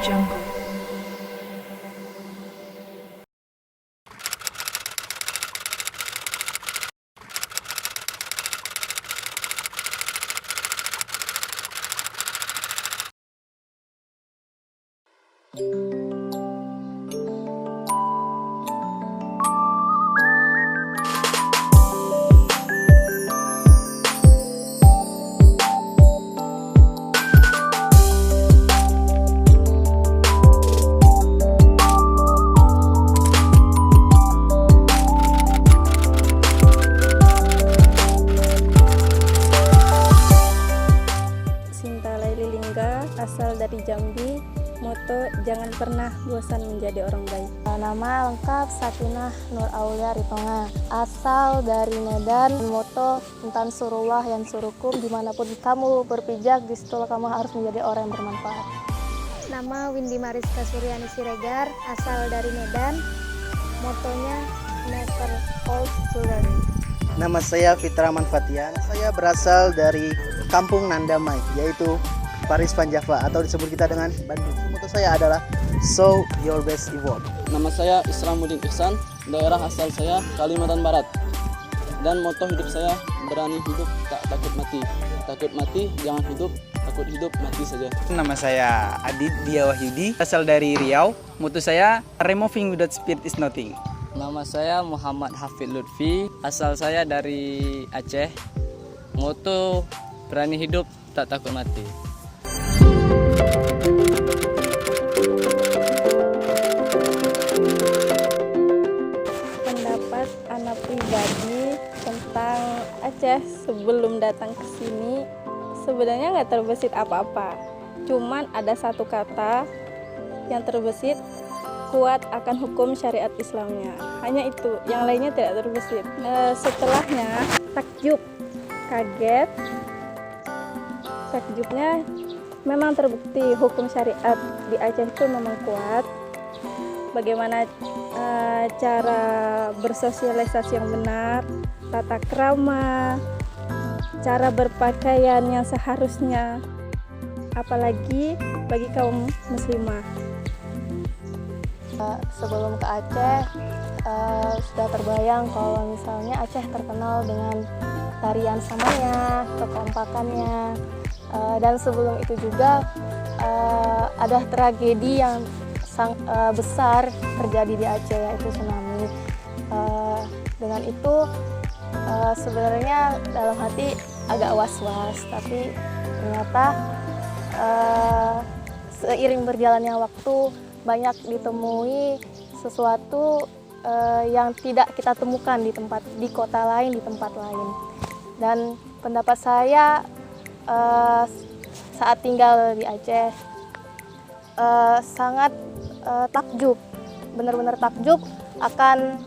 Jungle. Asal dari Jambi, moto jangan pernah bosan menjadi orang baik. Nama lengkap Sakinah Nur Aulia Ritonga, asal dari Medan, moto tentang surullah yang surukum, dimanapun kamu berpijak, di situ kamu harus menjadi orang yang bermanfaat. Nama Windy Mariska Suryani Siregar, asal dari Medan, motonya Never Old to Learn. Nama saya Fitra Manfatian, saya berasal dari Kampung Nandamai, yaitu Paris Panjava atau disebut kita dengan Bandung. Moto saya adalah Show Your Best Evolve. Nama saya Isramuddin Ihsan, daerah asal saya Kalimantan Barat. Dan moto hidup saya berani hidup tak takut mati. Takut mati jangan hidup, takut hidup mati saja. Nama saya Adit Dia Wahyudi, asal dari Riau. Moto saya Removing Without Speed is Nothing. Nama saya Muhammad Hafid Lutfi, asal saya dari Aceh. Moto berani hidup tak takut mati. Pendapat anak pribadi tentang Aceh sebelum datang ke sini sebenarnya nggak terbesit apa-apa. Cuman ada satu kata yang terbesit, kuat akan hukum syariat Islamnya. Hanya itu, yang lainnya tidak terbesit. Setelahnya takjub, kaget. Takjubnya memang terbukti hukum syariat di Aceh itu memang kuat. Bagaimana cara bersosialisasi yang benar, tata krama, cara berpakaian yang seharusnya, apalagi bagi kaum muslimah. Sebelum ke Aceh, sudah terbayang kalau misalnya Aceh terkenal dengan tarian samanya, kekompakannya. Dan sebelum itu juga ada tragedi yang besar terjadi di Aceh, yaitu tsunami. Dengan itu sebenarnya dalam hati agak was-was, tapi ternyata seiring berjalannya waktu banyak ditemui sesuatu yang tidak kita temukan di kota lain, di tempat lain. Dan pendapat saya saat tinggal di Aceh sangat takjub, benar-benar takjub akan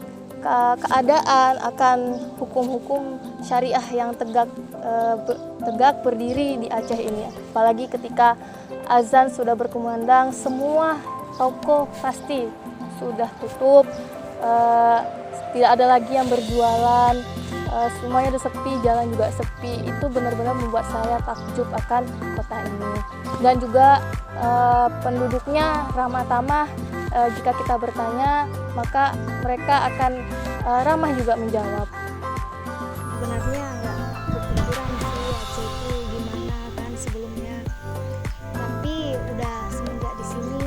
keadaan, akan hukum-hukum syariah yang tegak berdiri di Aceh ini. Apalagi ketika azan sudah berkumandang, semua toko pasti sudah tutup, tidak ada lagi yang berjualan, semuanya udah sepi, jalan juga sepi. Itu benar-benar membuat saya takjub akan kota ini. Dan juga penduduknya ramah tamah, jika kita bertanya maka mereka akan ramah juga menjawab. Sebenarnya nggak kepikiran sih Aceh itu gimana kan sebelumnya, tapi udah semenjak di sini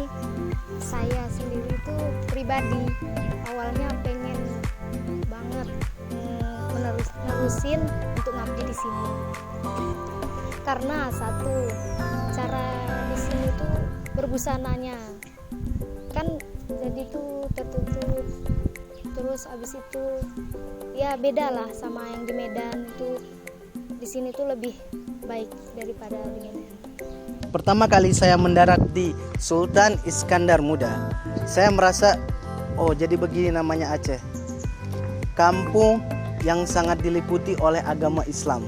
saya sendiri itu pribadi awalnya pengen banget nerusin untuk ngabdi di sini. Karena satu, cara di sini tuh berbusananya kan jadi tuh tertutup, terus abis itu ya beda lah sama yang di Medan. Itu di sini tuh lebih baik daripada di Medan. Pertama kali saya mendarat di Sultan Iskandar Muda, saya merasa, oh jadi begini namanya Aceh. Kampung yang sangat diliputi oleh agama Islam.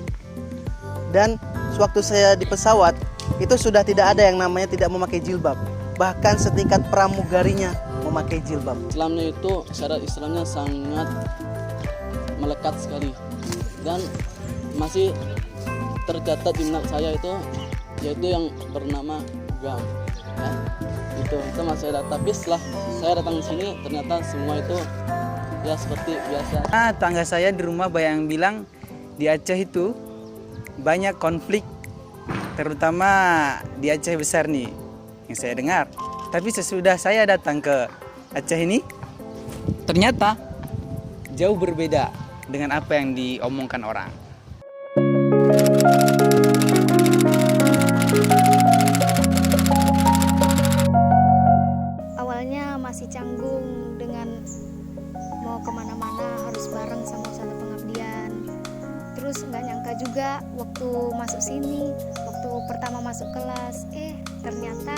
Dan sewaktu saya di pesawat, itu sudah tidak ada yang namanya tidak memakai jilbab. Bahkan setingkat pramugarinya memakai jilbab. Islamnya itu, syariat Islamnya sangat melekat sekali. Dan masih tercatat di benak saya itu, yaitu yang bernama agama. Ya, itu masih ada. Tapi setelah saya datang ke sini ternyata semua itu ya seperti biasa. Tangga saya di rumah bayang bilang di Aceh itu banyak konflik, terutama di Aceh besar nih yang saya dengar. Tapi sesudah saya datang ke Aceh ini, ternyata jauh berbeda dengan apa yang diomongkan orang. Awalnya masih canggung dengan mau kemana-mana harus bareng sama Usaha Pengabdian. Terus nggak nyangka juga waktu masuk sini, waktu pertama masuk kelas, ternyata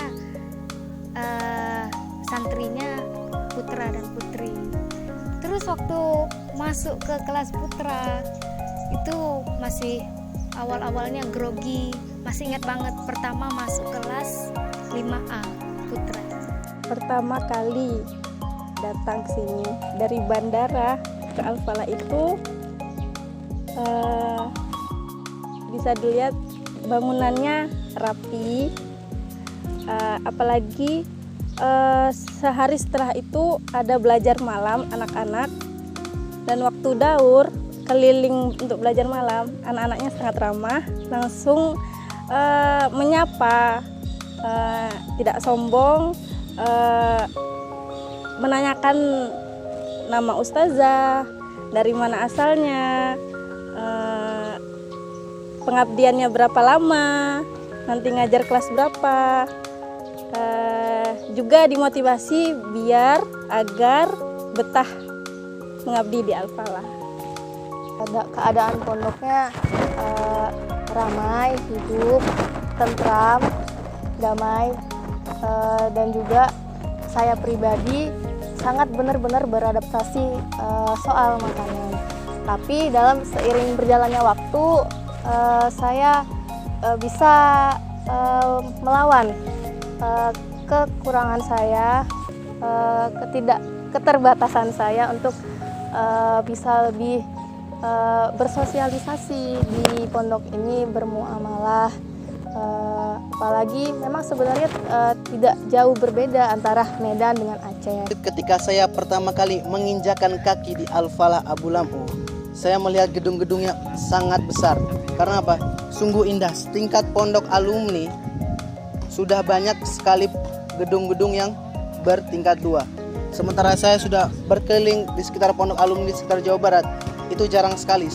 santrinya putra dan putri. Terus waktu masuk ke kelas putra itu masih awal-awalnya grogi, masih ingat banget pertama masuk kelas 5A putra. Pertama kali datang ke sini dari bandara ke Al-Falah itu bisa dilihat bangunannya rapi, apalagi sehari setelah itu ada belajar malam anak-anak, dan waktu daur keliling untuk belajar malam anak-anaknya sangat ramah, langsung menyapa, tidak sombong, menanyakan nama ustazah, dari mana asalnya, pengabdiannya berapa lama, nanti ngajar kelas berapa. Juga dimotivasi biar agar betah mengabdi di Al-Falah. Keadaan pondoknya ramai, hidup, tentram, damai, dan juga saya pribadi sangat benar-benar beradaptasi soal makanan. Tapi dalam seiring berjalannya waktu, saya bisa melawan kekurangan saya, keterbatasan saya untuk bisa lebih bersosialisasi di pondok ini, bermuamalah. Apalagi memang sebenarnya tidak jauh berbeda antara Medan dengan Aceh. Ketika saya pertama kali menginjakan kaki di Al-Falah Abu Lampu, saya melihat gedung-gedungnya sangat besar. Karena apa? Sungguh indah. Setingkat pondok alumni sudah banyak sekali gedung-gedung yang bertingkat 2. Sementara saya sudah berkeliling di sekitar pondok alumni di sekitar Jawa Barat, itu jarang sekali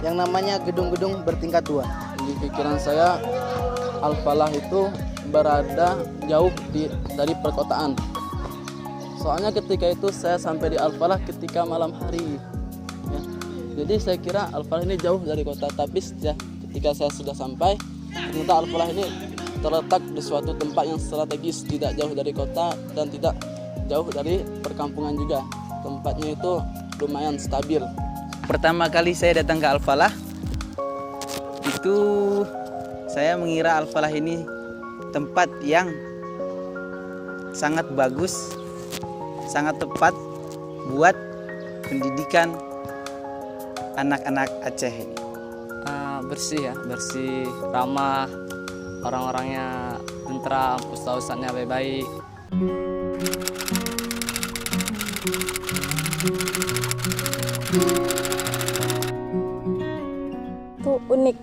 yang namanya gedung-gedung bertingkat 2. Di pikiran saya Al-Falah itu berada jauh dari perkotaan. Soalnya ketika itu saya sampai di Al-Falah ketika malam hari. Ya. Jadi saya kira Al-Falah ini jauh dari kota, tapi ketika saya sudah sampai, ternyata Al-Falah ini terletak di suatu tempat yang strategis, tidak jauh dari kota dan tidak jauh dari perkampungan juga. Tempatnya itu lumayan stabil. Pertama kali saya datang ke Al-Falah, itu saya mengira Al-Falah ini tempat yang sangat bagus, sangat tepat buat pendidikan anak-anak Aceh ini. Bersih ya, bersih, ramah, orang-orangnya tentram, ustaz-ustaznya baik-baik. Itu unik,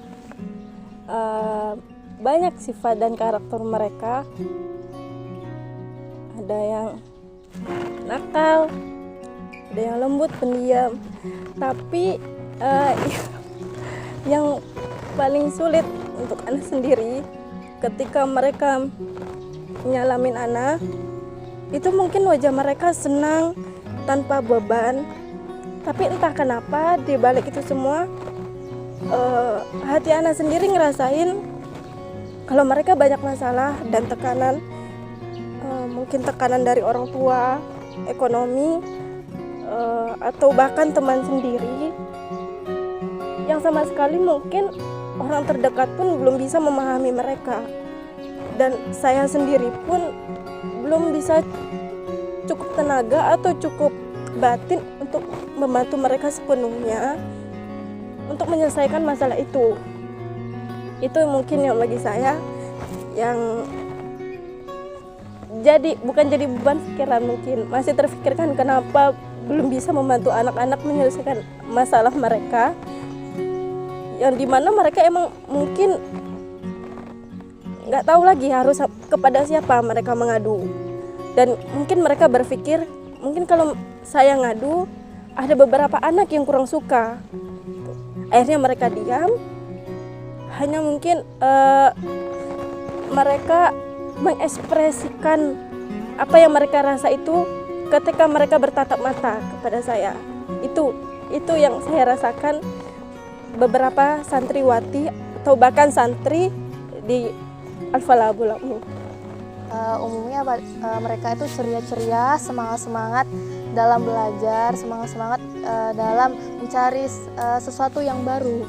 banyak sifat dan karakter mereka. Ada yang nakal, ada yang lembut, pendiam, tapi yang paling sulit untuk anak sendiri ketika mereka nyalamin anak, itu mungkin wajah mereka senang tanpa beban, tapi entah kenapa di balik itu semua hati anak sendiri ngerasain kalau mereka banyak masalah dan tekanan, mungkin tekanan dari orang tua, ekonomi, atau bahkan teman sendiri yang sama sekali mungkin orang terdekat pun belum bisa memahami mereka, dan saya sendiri pun belum bisa cukup tenaga atau cukup batin untuk membantu mereka sepenuhnya untuk menyelesaikan masalah itu. Itu mungkin yang bagi saya yang bukan jadi beban pikiran, mungkin masih terfikirkan kenapa belum bisa membantu anak-anak menyelesaikan masalah mereka, yang dimana mereka emang mungkin nggak tahu lagi harus kepada siapa mereka mengadu. Dan mungkin mereka berpikir, mungkin kalau saya ngadu ada beberapa anak yang kurang suka. Akhirnya mereka diam, hanya mungkin mereka mengekspresikan apa yang mereka rasa itu ketika mereka bertatap mata kepada saya. Itu yang saya rasakan beberapa santriwati atau bahkan santri di Al-Falah Abu Lakmu. Umumnya mereka itu ceria-ceria, semangat-semangat dalam belajar, semangat-semangat dalam mencari sesuatu yang baru.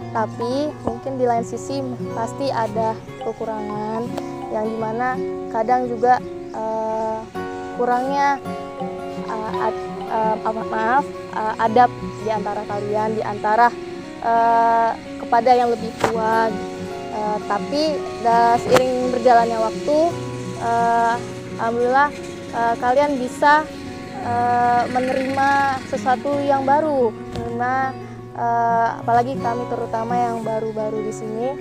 Tapi mungkin di lain sisi pasti ada kekurangan yang dimana kadang juga kurangnya adab di antara kalian, di antara kepada yang lebih tua. Tapi seiring berjalannya waktu, alhamdulillah kalian bisa menerima sesuatu yang baru, apalagi kami terutama yang baru-baru di sini,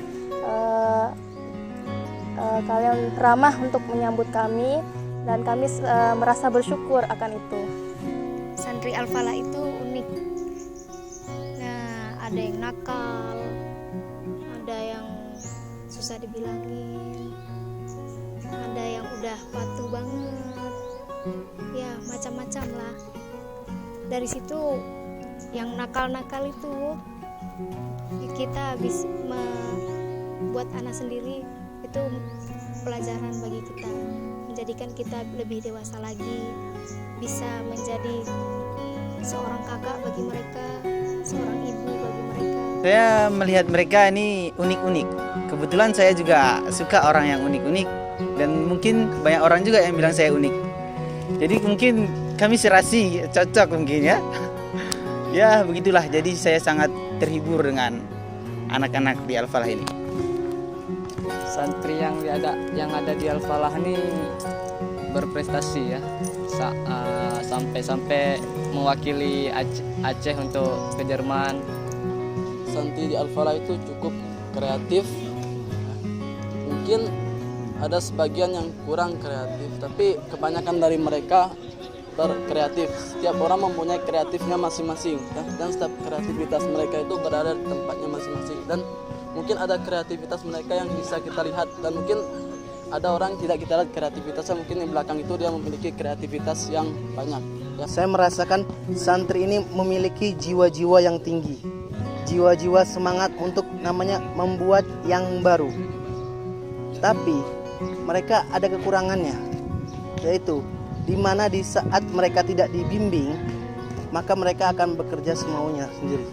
kalian ramah untuk menyambut kami dan kami merasa bersyukur akan itu. Santri Al-Falah itu unik. Nah, ada yang nakal, ada yang susah dibilangin, ada yang udah patuh banget, ya macam-macam lah. Dari situ yang nakal-nakal itu kita bisa membuat anak sendiri, itu pelajaran bagi kita, menjadikan kita lebih dewasa lagi, bisa menjadi seorang kakak bagi mereka, seorang ibu bagi mereka. Saya melihat mereka ini unik-unik. Kebetulan saya juga suka orang yang unik-unik, dan mungkin banyak orang juga yang bilang saya unik. Jadi mungkin kami serasi, cocok mungkin ya. Ya begitulah, jadi saya sangat terhibur dengan anak-anak di Al-Falah ini. Santri yang ada di Al-Falah ini berprestasi ya, sampai mewakili Aceh untuk ke Jerman. Santri di Al-Falah itu cukup kreatif. Mungkin ada sebagian yang kurang kreatif, tapi kebanyakan dari mereka berkreatif. Setiap orang mempunyai kreatifnya masing-masing, dan setiap kreativitas mereka itu berada di tempatnya masing-masing. Dan mungkin ada kreativitas mereka yang bisa kita lihat, dan mungkin ada orang tidak kita lihat kreativitasnya, mungkin di belakang itu dia memiliki kreativitas yang banyak. Ya. Saya merasakan santri ini memiliki jiwa-jiwa yang tinggi, jiwa-jiwa semangat untuk namanya membuat yang baru. Tapi mereka ada kekurangannya, yaitu di mana di saat mereka tidak dibimbing, maka mereka akan bekerja semaunya sendiri.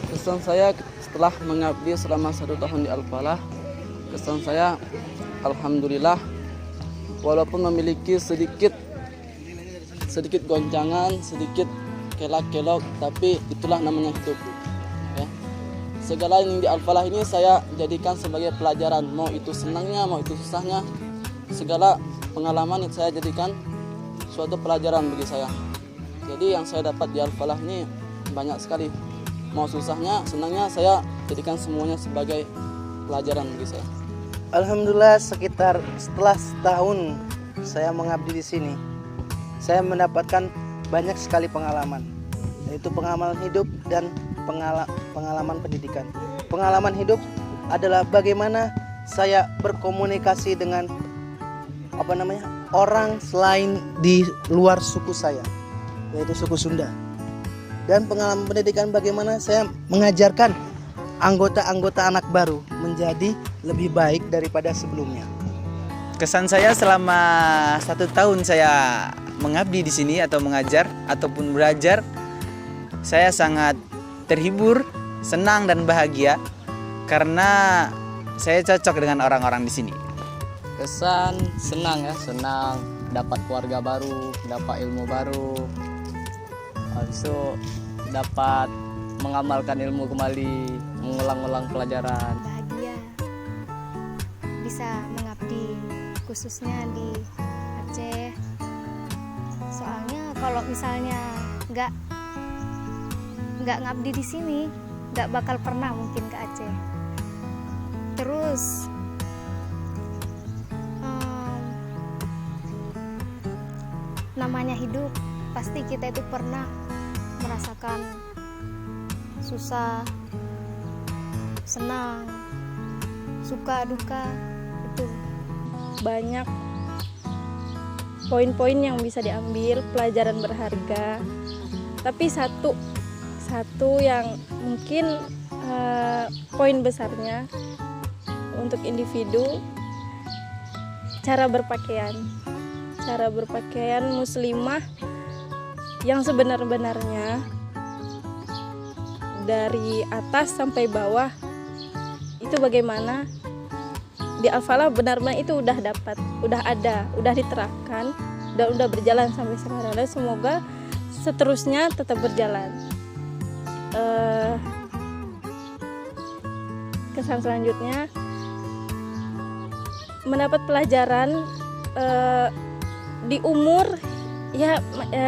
Kesan saya setelah mengabdi selama 1 tahun di Al-Falah, kesan saya alhamdulillah, walaupun memiliki sedikit goncangan, sedikit kelak-kelok, tapi itulah namanya hidup ya. Segala yang di Al-Falah ini saya jadikan sebagai pelajaran, mau itu senangnya, mau itu susahnya, segala pengalaman itu saya jadikan suatu pelajaran bagi saya. Jadi yang saya dapat di Al-Falah ini banyak sekali, mau susahnya, senangnya, saya jadikan semuanya sebagai pelajaran bagi saya. Alhamdulillah, setelah setahun saya mengabdi di sini, saya mendapatkan banyak sekali pengalaman, yaitu pengalaman hidup dan pengalaman pendidikan. Pengalaman hidup adalah bagaimana saya berkomunikasi dengan orang selain di luar suku saya, yaitu suku Sunda. Dan pengalaman pendidikan bagaimana saya mengajarkan anggota-anggota anak baru menjadi lebih baik daripada sebelumnya. Kesan saya selama 1 tahun saya mengabdi di sini atau mengajar ataupun belajar, saya sangat terhibur, senang dan bahagia karena saya cocok dengan orang-orang di sini. Kesan senang ya, senang dapat keluarga baru, dapat ilmu baru, habis itu dapat mengamalkan ilmu kembali, mengulang-ulang pelajaran. Bahagia bisa mengabdi khususnya di Aceh. Soalnya kalau misalnya nggak ngabdi di sini, nggak bakal pernah mungkin ke Aceh. Terus namanya hidup, pasti kita itu pernah merasakan susah, senang, suka, duka, itu Banyak poin-poin yang bisa diambil, pelajaran berharga. Tapi satu yang mungkin poin besarnya untuk individu, cara berpakaian muslimah yang sebenar-benarnya dari atas sampai bawah itu bagaimana. Di Al-Falah benar-benar itu udah ada, udah diterapkan dan udah berjalan sampai sekarang, dan semoga seterusnya tetap berjalan. Kesan selanjutnya, mendapat pelajaran di umur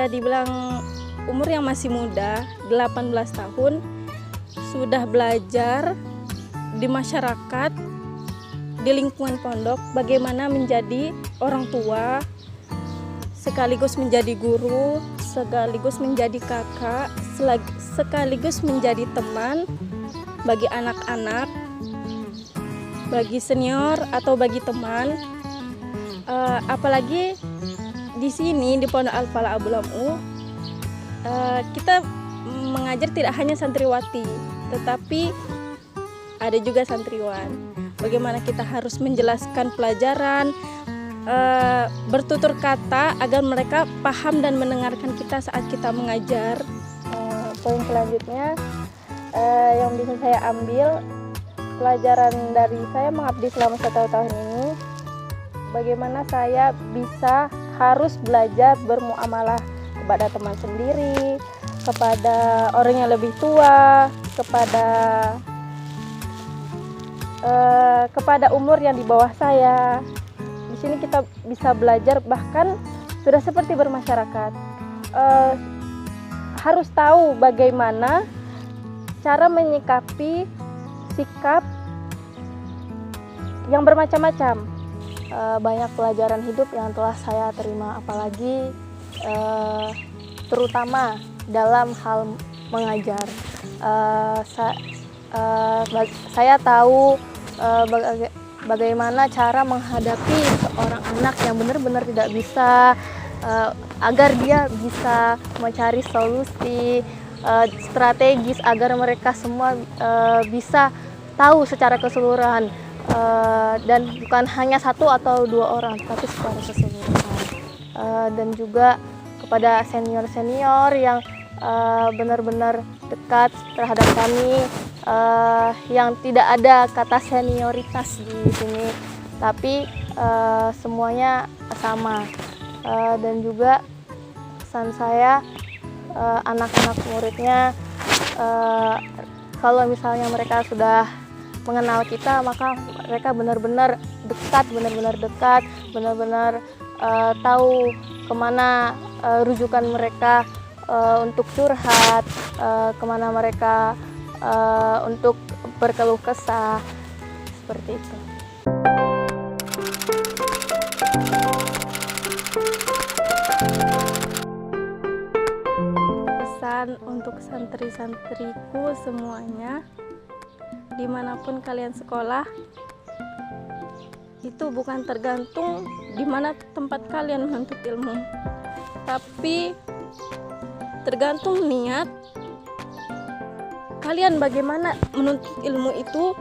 dibilang umur yang masih muda, 18 tahun, sudah belajar di masyarakat, di lingkungan pondok, bagaimana menjadi orang tua, sekaligus menjadi guru, sekaligus menjadi kakak, sekaligus menjadi teman bagi anak-anak, bagi senior atau bagi teman. Apalagi di sini di Pondok Al-Falah Abu Lam'u, kita mengajar tidak hanya santriwati, tetapi ada juga santriwan. Bagaimana kita harus menjelaskan pelajaran, bertutur kata agar mereka paham dan mendengarkan kita saat kita mengajar. Poin selanjutnya yang bisa saya ambil pelajaran dari saya mengabdi selama 1 tahun ini, bagaimana saya harus belajar bermuamalah kepada teman sendiri, kepada orang yang lebih tua, kepada umur yang di bawah saya. Di sini kita bisa belajar, bahkan sudah seperti bermasyarakat. Harus tahu bagaimana cara menyikapi sikap yang bermacam-macam. Banyak pelajaran hidup yang telah saya terima, apalagi terutama dalam hal mengajar. Saya tahu bagaimana cara menghadapi seorang anak yang benar-benar tidak bisa, agar dia bisa mencari solusi strategis agar mereka semua bisa tahu secara keseluruhan, dan bukan hanya 1 atau 2 orang, tapi secara keseluruhan. Dan juga kepada senior-senior yang benar-benar dekat terhadap kami, yang tidak ada kata senioritas di sini, tapi semuanya sama. Dan juga pesan saya, anak-anak muridnya, kalau misalnya mereka sudah mengenal kita, maka mereka benar-benar dekat, benar-benar tahu kemana rujukan mereka untuk curhat, kemana mereka untuk berkeluh kesah, seperti itu. Pesan untuk santri-santriku semuanya, dimanapun kalian sekolah, itu bukan tergantung di mana tempat kalian menuntut ilmu, tapi tergantung niat kalian bagaimana menuntut ilmu itu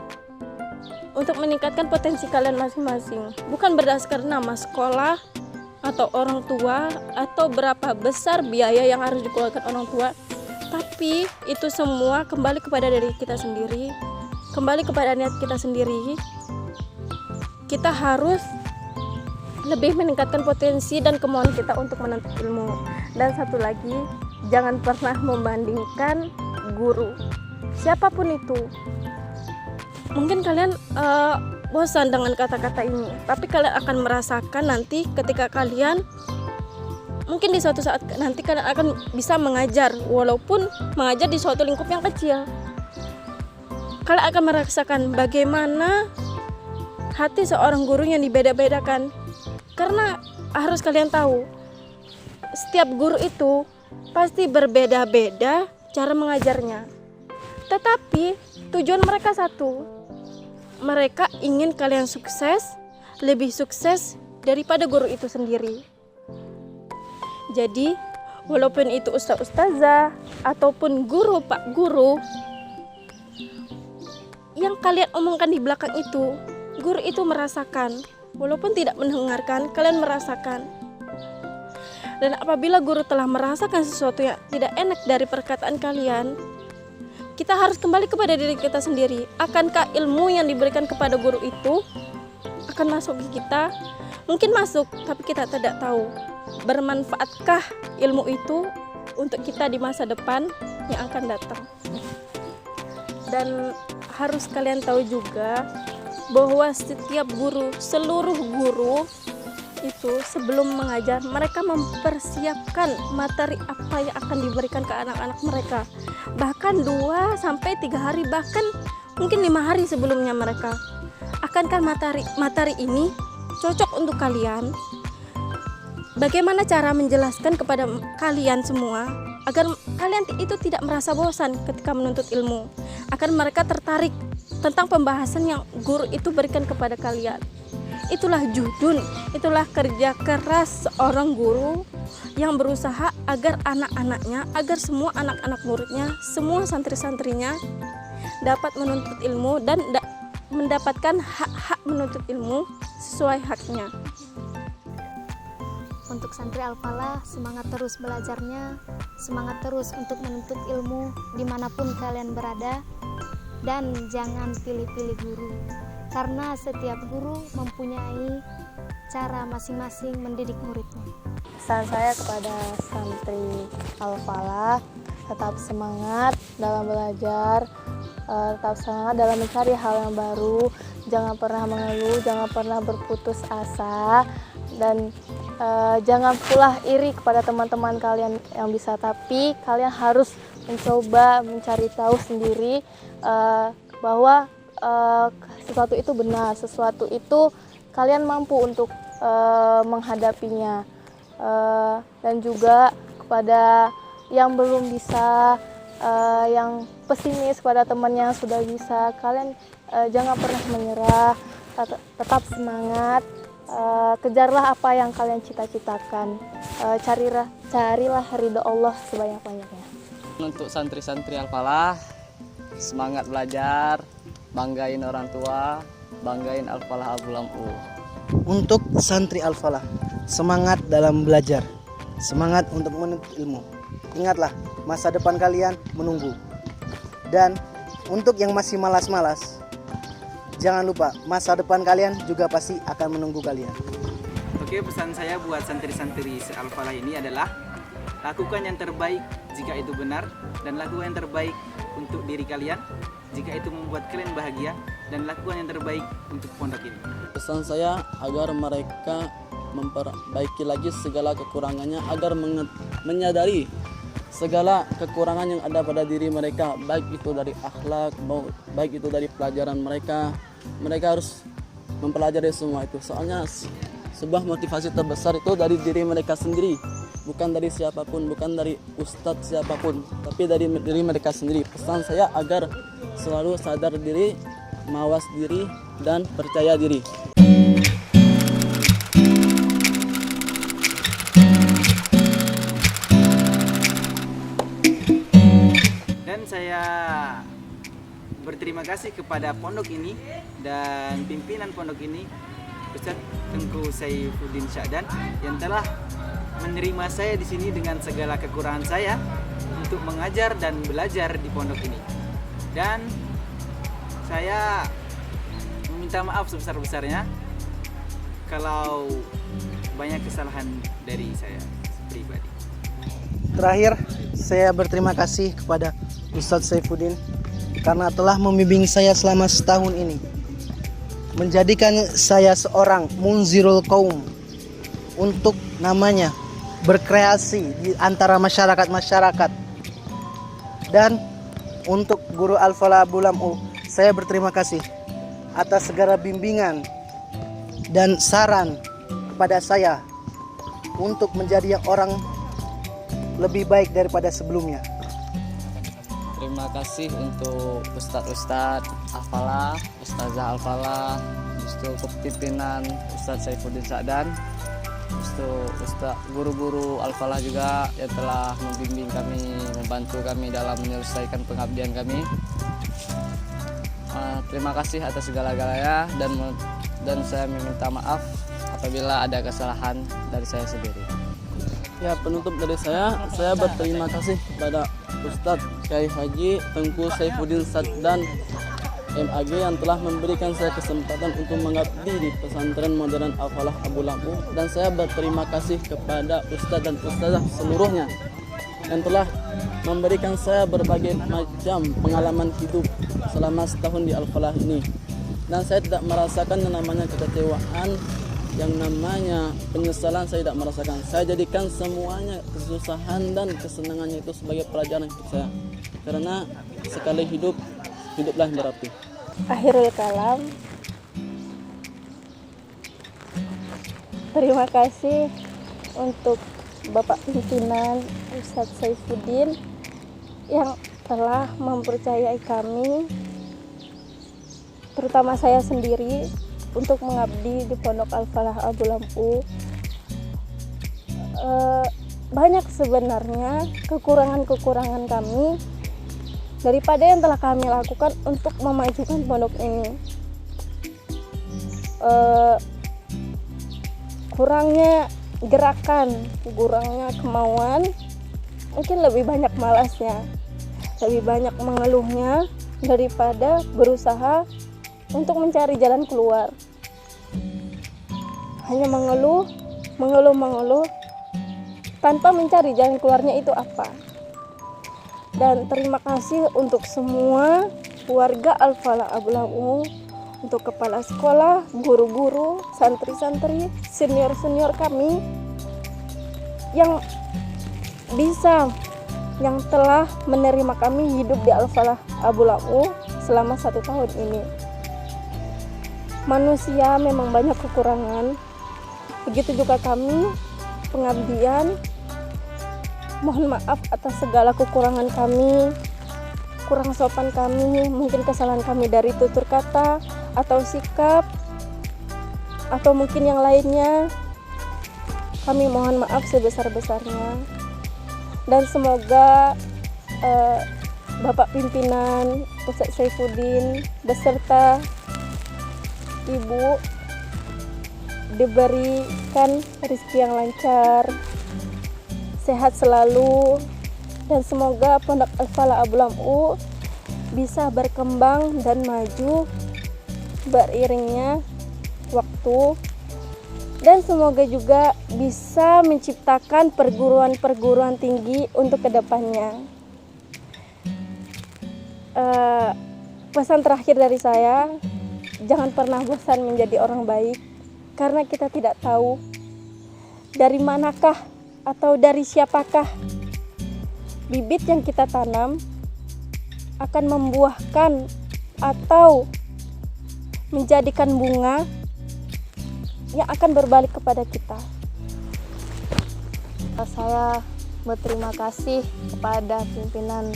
untuk meningkatkan potensi kalian masing-masing. Bukan berdasarkan nama sekolah atau orang tua atau berapa besar biaya yang harus dikeluarkan orang tua, tapi itu semua kembali kepada diri kita sendiri, kembali kepada niat kita sendiri. Kita harus lebih meningkatkan potensi dan kemauan kita untuk menuntut ilmu. Dan satu lagi, jangan pernah membandingkan guru, siapapun itu. Mungkin kalian bosan dengan kata-kata ini, tapi kalian akan merasakan nanti ketika kalian mungkin di suatu saat nanti kalian akan bisa mengajar, walaupun mengajar di suatu lingkup yang kecil. Kalian akan merasakan bagaimana hati seorang guru yang dibeda-bedakan. Karena harus kalian tahu, setiap guru itu pasti berbeda-beda cara mengajarnya. Tetapi tujuan mereka satu. Mereka ingin kalian sukses, lebih sukses daripada guru itu sendiri. Jadi, walaupun itu ustaz-ustazah ataupun guru pak guru, yang kalian omongkan di belakang itu, guru itu merasakan. Walaupun tidak mendengarkan, kalian merasakan. Dan apabila guru telah merasakan sesuatu yang tidak enak dari perkataan kalian, kita harus kembali kepada diri kita sendiri. Akankah ilmu yang diberikan kepada guru itu akan masuk ke kita? Mungkin masuk, tapi kita tidak tahu. Bermanfaatkah ilmu itu untuk kita di masa depan yang akan datang? Dan harus kalian tahu juga bahwa setiap guru, seluruh guru itu sebelum mengajar, mereka mempersiapkan materi apa yang akan diberikan ke anak-anak mereka. Bahkan 2-3 hari, bahkan mungkin 5 hari sebelumnya mereka. Akankah materi ini cocok untuk kalian? Bagaimana cara menjelaskan kepada kalian semua agar kalian itu tidak merasa bosan ketika menuntut ilmu, agar mereka tertarik tentang pembahasan yang guru itu berikan kepada kalian. Itulah juhud, itulah kerja keras seorang guru yang berusaha agar anak-anaknya, agar semua anak-anak muridnya, semua santri-santrinya dapat menuntut ilmu dan mendapatkan hak-hak menuntut ilmu sesuai haknya. Untuk santri Al-Falah, semangat terus belajarnya, semangat terus untuk menuntut ilmu dimanapun kalian berada, dan jangan pilih-pilih guru, karena setiap guru mempunyai cara masing-masing mendidik muridnya. Pesan saya kepada santri Al-Falah, tetap semangat dalam belajar, tetap semangat dalam mencari hal yang baru, jangan pernah mengeluh, jangan pernah berputus asa, dan jangan pula iri kepada teman-teman kalian yang bisa, tapi kalian harus mencoba mencari tahu sendiri bahwa sesuatu itu benar, sesuatu itu kalian mampu untuk menghadapinya. Dan juga kepada yang belum bisa, yang pesimis, kepada teman yang sudah bisa, kalian jangan pernah menyerah, tetap semangat. Kejarlah apa yang kalian cita-citakan, carilah ridho Allah sebanyak-banyaknya. Untuk santri-santri Al-Falah, semangat belajar, banggain orang tua, banggain Al-Falah Abu Lampu. Untuk santri Al-Falah, semangat dalam belajar, semangat untuk menuntut ilmu. Ingatlah, masa depan kalian menunggu. Dan untuk yang masih malas-malas, jangan lupa, masa depan kalian juga pasti akan menunggu kalian. Oke, pesan saya buat santri-santri Al-Falah ini adalah lakukan yang terbaik jika itu benar, dan lakukan yang terbaik untuk diri kalian jika itu membuat kalian bahagia, dan lakukan yang terbaik untuk pondok ini. Pesan saya agar mereka memperbaiki lagi segala kekurangannya, agar menyadari segala kekurangan yang ada pada diri mereka, baik itu dari akhlak, baik itu dari pelajaran mereka. Mereka harus mempelajari semua itu. Soalnya sebuah motivasi terbesar itu dari diri mereka sendiri, bukan dari siapapun, bukan dari ustadz siapapun, tapi dari diri mereka sendiri. Pesan saya agar selalu sadar diri, mawas diri, dan percaya diri. Dan saya berterima kasih kepada pondok ini dan pimpinan pondok ini, Ustaz Tengku Saifuddin Syahdan, yang telah menerima saya di sini dengan segala kekurangan saya untuk mengajar dan belajar di pondok ini. Dan saya meminta maaf sebesar-besarnya kalau banyak kesalahan dari saya pribadi. Terakhir, saya berterima kasih kepada Ustadz Saifuddin karena telah membimbing saya selama setahun ini, menjadikan saya seorang munzirul kaum untuk namanya berkreasi di antara masyarakat-masyarakat. Dan untuk Guru Al-Falah Abu Lam'u, saya berterima kasih atas segala bimbingan dan saran kepada saya untuk menjadi orang lebih baik daripada sebelumnya. Terima kasih untuk Ustadz Al-Falah, Ustazah Al-Falah, untuk kepimpinan Ustadz Saifuddin Sa'dan, Ustadz guru-guru Al-Falah juga yang telah membimbing kami, membantu kami dalam menyelesaikan pengabdian kami. Terima kasih atas segala-galanya dan saya meminta maaf apabila ada kesalahan dari saya sendiri. Ya, penutup dari saya berterima kasih kepada Ustadz Kyai Haji Tengku Saifuddin Sa'dan MAG yang telah memberikan saya kesempatan untuk mengabdi di pesantren modern Al-Falah Abu Lam'u, dan saya berterima kasih kepada Ustadz dan Ustazah seluruhnya yang telah memberikan saya berbagai macam pengalaman hidup selama setahun di Al-Falah ini, dan saya tidak merasakan yang namanya kekecewaan, yang namanya penyesalan saya tidak merasakan. Saya jadikan semuanya kesusahan dan kesenangannya itu sebagai pelajaran hidup saya, karena sekali hidup, hiduplah yang berarti. Akhirul kalam, terima kasih untuk Bapak Pimpinan Ustadz Saifuddin yang telah mempercayai kami, terutama saya sendiri, untuk mengabdi di Pondok Al-Falah Abu Lam'u. Banyak sebenarnya kekurangan-kekurangan kami daripada yang telah kami lakukan untuk memajukan pondok ini. Kurangnya gerakan, kurangnya kemauan, mungkin lebih banyak malasnya, lebih banyak mengeluhnya daripada berusaha untuk mencari jalan keluar. Hanya mengeluh tanpa mencari jalan keluarnya itu apa. Dan terima kasih untuk semua warga Al-Falah Abu Lam'u, untuk kepala sekolah, guru-guru, santri-santri, senior-senior kami yang telah menerima kami hidup di Al-Falah Abu Lam'u selama 1 tahun ini. Manusia memang banyak kekurangan, begitu juga kami pengabdian. Mohon maaf atas segala kekurangan kami, kurang sopan kami, mungkin kesalahan kami dari tutur kata atau sikap, atau mungkin yang lainnya. Kami mohon maaf sebesar-besarnya. Dan semoga Bapak Pimpinan Ustadz Saifuddin beserta Ibu diberikan rezeki yang lancar, sehat selalu, dan semoga Pondok Al-Falah Abu Lam'u bisa berkembang dan maju beriringnya waktu, dan semoga juga bisa menciptakan perguruan-perguruan tinggi untuk kedepannya. Pesan terakhir dari saya, jangan pernah bosan menjadi orang baik, karena kita tidak tahu dari manakah atau dari siapakah bibit yang kita tanam akan membuahkan atau menjadikan bunga yang akan berbalik kepada kita. Saya berterima kasih kepada pimpinan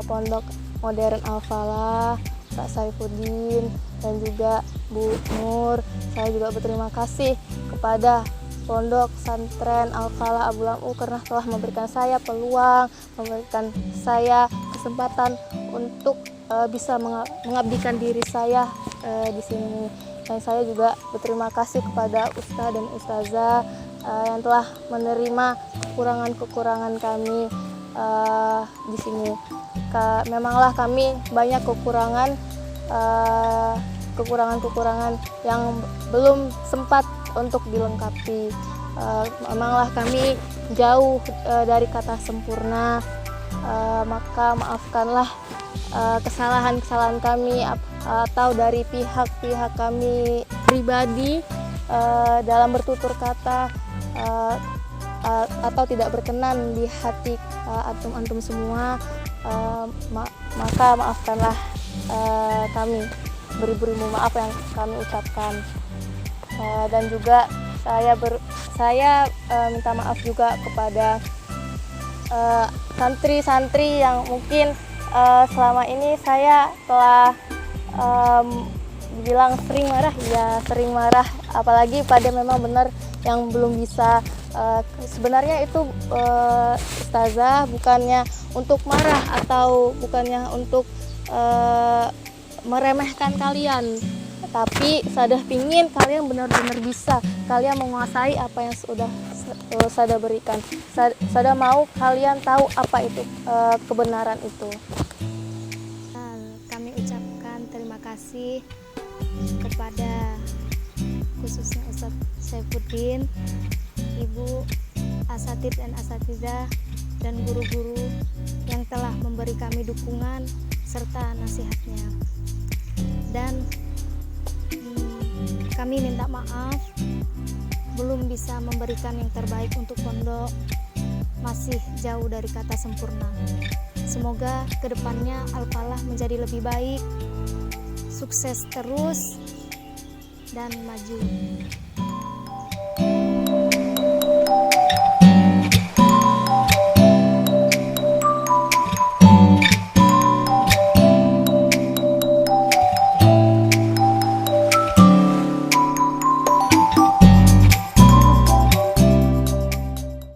Pondok Modern Al-Falah, Pak Saifuddin, dan juga Bu Nur. Saya juga berterima kasih kepada Pondok Santren Al-Falah Abu Lam'u karena telah memberikan saya peluang, memberikan saya kesempatan untuk bisa mengabdikan diri saya di sini. Dan saya juga berterima kasih kepada Ustadz dan Ustazah yang telah menerima kekurangan-kekurangan kami di sini. Memanglah kami banyak kekurangan yang belum sempat untuk dilengkapi. Memanglah kami jauh dari kata sempurna. maka maafkanlah kesalahan-kesalahan kami atau dari pihak-pihak kami pribadi dalam bertutur kata atau tidak berkenan di hati antum semua, maka maafkanlah kami, beri-berimu maaf yang kami ucapkan. Dan juga saya minta maaf juga kepada santri-santri yang mungkin selama ini saya telah dibilang sering marah, apalagi pada memang benar yang belum bisa. Sebenarnya itu ustazah bukannya untuk marah atau bukannya untuk meremehkan kalian, tapi saya pingin kalian benar-benar bisa, kalian menguasai apa yang sudah saya berikan. Saya mau kalian tahu apa itu kebenaran itu. Kami ucapkan terima kasih kepada khususnya Ustadz Saifuddin, Ibu Asatid dan Asatidah, dan guru-guru yang telah memberi kami dukungan serta nasihatnya. Dan kami minta maaf belum bisa memberikan yang terbaik untuk pondok, masih jauh dari kata sempurna. Semoga kedepannya Al-Falah menjadi lebih baik, sukses terus, dan maju.